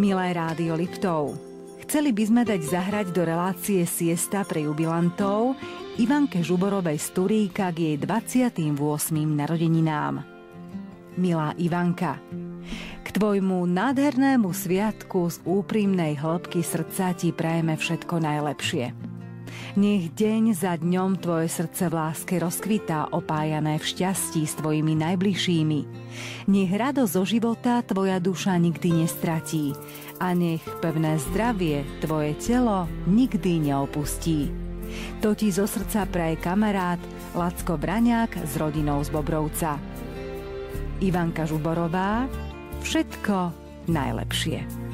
Milé rádio Liptov, chceli by sme dať zahrať do relácie Siesta pre jubilantov Ivanke Žuborovej z Turíka k jej 28. narodeninám. Milá Ivanka, k tvojmu nádhernému sviatku z úprimnej hĺbky srdca ti prajeme všetko najlepšie. Nech deň za dňom tvoje srdce v láske rozkvitá, opájané v šťastí s tvojimi najbližšími. Nech radosť zo života tvoja duša nikdy nestratí a nech pevné zdravie tvoje telo nikdy neopustí. To ti zo srdca praje kamarát Lacko Braňák s rodinou z Bobrovca. Ivanka Žuborová, všetko najlepšie.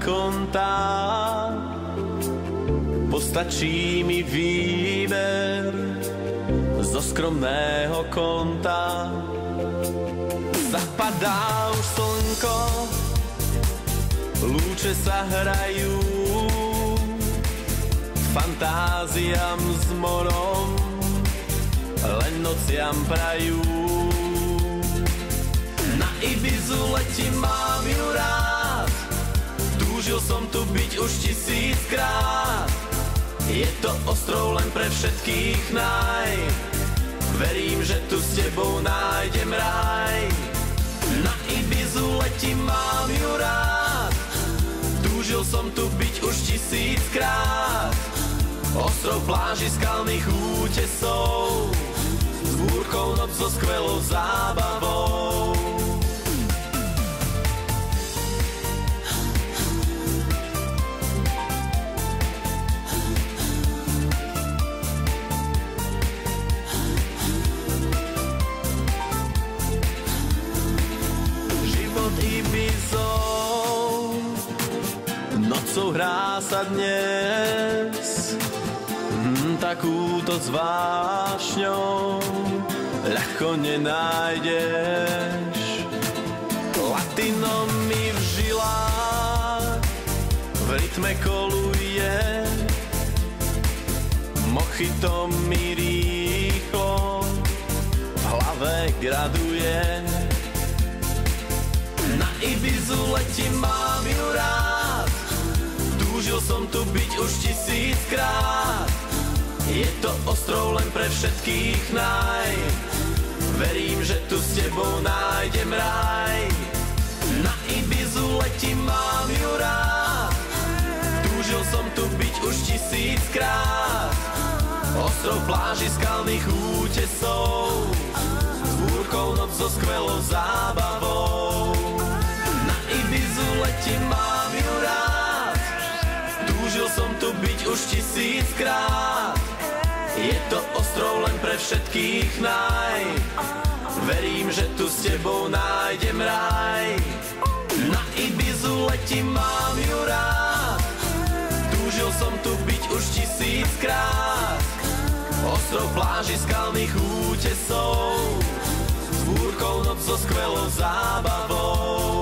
Konta, postačí mi výber zo skromného konta. Zapadá už slnko, lúče sa hrajú, fantáziám s morom len nociam prajú. Na Ibizu letím, mám ju rád, túžil som tu byť už 1000-krát. Je to ostrov len pre všetkých naj, verím, že tu s tebou nájdem raj. Na Ibizu letím, mám ju rád, túžil som tu byť už 1000-krát. Ostrov pláži skalných útesov, s búrkou noc so skvelou zábavou. Nocou hrá sa dnes takúto s vášňou ľahko nenájdeš. Latino mi v žilách v rytme koluje, mojito mi rýchlo v hlave graduje. Na Ibizu letím, mám ju rád, túžil som tu byť už 1000-krát. Je to ostrov len pre všetkých naj, verím, že tu s tebou nájdem raj. Na Ibizu letím, mám ju rád, túžil som tu byť už 1000-krát. Ostrov pláži skalných útesov, s búrkou noc so skvelou zábavou. Na Ibizu letím, mám ju rád, túžil som tu byť už 1000-krát. Je to ostrov len pre všetkých naj, verím, že tu s tebou nájdem raj. Na Ibizu letím, mám ju rád, túžil som tu byť už 1000-krát. Ostrov pláži skalných útesov, s búrkou noc so skvelou zábavou.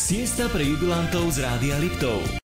Siesta pre jubilantov z Rádia Liptov.